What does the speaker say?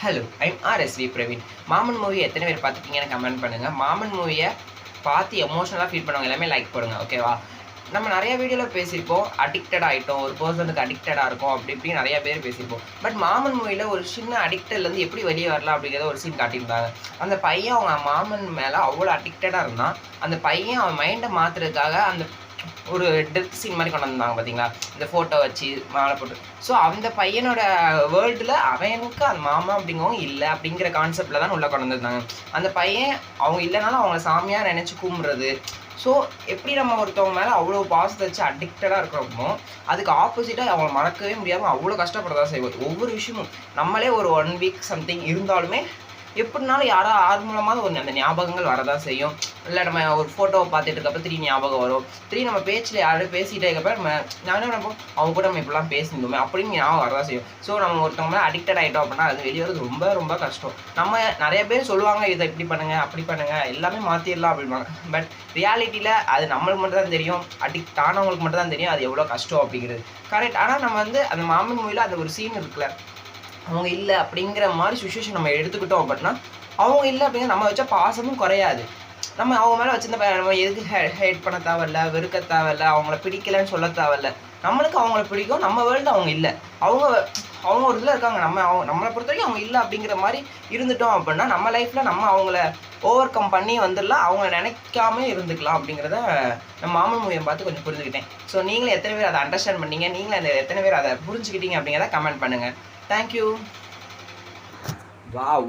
Hello I'm RSV Praveen. மாமன் movie எத்தனை பேர் பார்த்துருக்கீங்கன்னு கமெண்ட் பண்ணுங்கள். மாமன் மூவியை பார்த்து எமோஷனலாக ஃபீல் பண்ணுவாங்க எல்லாமே லைக் போடுங்க, ஓகேவா? நம்ம நிறைய வீடியோவில் பேசியிருப்போம், அடிக்டட் ஆகிட்டோம், ஒரு பர்சனுக்கு அடிக்டடாக இருக்கும் அப்படி இப்படி நிறைய பேர் பேசியிருப்போம். பட் மாமன் மூவியில் ஒரு சின்ன அடிக்டட்லேருந்து எப்படி வெளியே வரலாம் அப்படிங்கிறத ஒரு சீன் காட்டியிருந்தாங்க. அந்த பையன் அவங்க மாமன் மேலே அவ்வளோ அடிக்டடாக இருந்தான். அந்த பையன் அவன் மைண்டை மாற்றுறதுக்காக அந்த ஒரு டெத் சீன் மாதிரி கொண்டு வந்தாங்க பார்த்தீங்களா, இந்த ஃபோட்டோ வச்சு மாலை போட்டு. ஸோ அந்த பையனோட வேர்ல்டில் அவனுக்கு அந்த மாமா அப்படிங்கிறவங்க இல்லை அப்படிங்கிற கான்செப்டில் தான் உள்ளே கொண்டு வந்திருந்தாங்க. அந்த பையன் அவங்க இல்லைனாலும் அவங்க சாமியாக நினச்சி கும்பிட்றது. ஸோ எப்படி நம்ம ஒருத்தவங்க மேலே அவ்வளோ பாசத்தை வச்சு அடிக்டடாக இருக்கிறோமோ, அதுக்கு ஆப்போசிட்டாக அவங்கள மறக்கவே முடியாமல் அவ்வளோ கஷ்டப்படுறதா செய்வோம். ஒவ்வொரு விஷயமும் நம்மளே ஒரு 1 வீக் சம்திங் இருந்தாலுமே எப்படினாலும் ஆறு மூலமாக ஒரு அந்த ஞாபகங்கள் வரதான் செய்யும். இல்லை நம்ம ஒரு ஃபோட்டோவை பார்த்துட்டு இருக்கப்போ திடீர்னு ஞாபகம் வரும். திடீர்னு நம்ம பேச்சில் யாரும் பேசிகிட்டே இருக்கப்போ நான் என்ன நினைப்போம், அவங்க கூட நம்ம இப்படிலாம் பேசியிருந்தோமே அப்படின்னு ஞாபகம் வரதான் செய்யும். ஸோ நம்ம ஒருத்தவங்க மேலே அடிக்டட் ஆகிட்டோம் அப்படின்னா அது வெளியே வரது ரொம்ப ரொம்ப கஷ்டம். நம்ம நிறைய பேர் சொல்லுவாங்க, இதை இப்படி பண்ணுங்கள் அப்படி பண்ணுங்கள் எல்லாமே மாற்றிடலாம் அப்படிம்பாங்க. பட் ரியாலிட்டியில் அது நம்மளுக்கு மட்டும் தான் தெரியும், அடிக்ட் ஆனவங்களுக்கு மட்டும் தான் தெரியும் அது எவ்வளோ கஷ்டம் அப்படிங்கிறது. கரெக்ட். ஆனால் நம்ம அந்த மாமன் மூவியில் அந்த ஒரு சீன் இருக்குல்ல, அவங்க இல்லை அப்படிங்கிற மாதிரி சுச்சுவேஷன் நம்ம எடுத்துக்கிட்டோம் அப்படின்னா, அவங்க இல்லை அப்படிங்கிற நம்ம வச்ச பாசமும் குறையாது. நம்ம அவங்க மேலே வச்சிருந்த நம்ம எதுக்கு ஹேட் பண்ண தேவையில்ல, வெறுக்க தேவையில்ல, அவங்கள பிடிக்கலன்னு சொல்ல தேவையில்ல. நம்மளுக்கு அவங்கள பிடிக்கும், நம்ம வேர்ல்டு அவங்க இல்லை, அவங்க ஒரு இதில் இருக்காங்க. நம்மளை பொறுத்த வரைக்கும் அவங்க இல்லை அப்படிங்கிற மாதிரி இருந்துட்டோம் அப்படின்னா நம்ம லைஃப்பில் நம்ம அவங்கள ஓவர் கம் பண்ணி வந்துடலாம், அவங்க நினைக்காம இருந்துக்கலாம் அப்படிங்கிறத நம்ம மாமன் மூவியை பார்த்து கொஞ்சம் புரிஞ்சுக்கிட்டேன். ஸோ நீங்களும் எத்தனை பேர் அதை அண்டர்ஸ்டாண்ட் பண்ணீங்க, நீங்களும் எத்தனை பேர் அதை புரிஞ்சுக்கிட்டீங்க அப்படிங்கிறத கமெண்ட் பண்ணுங்கள். Thank you. Wow.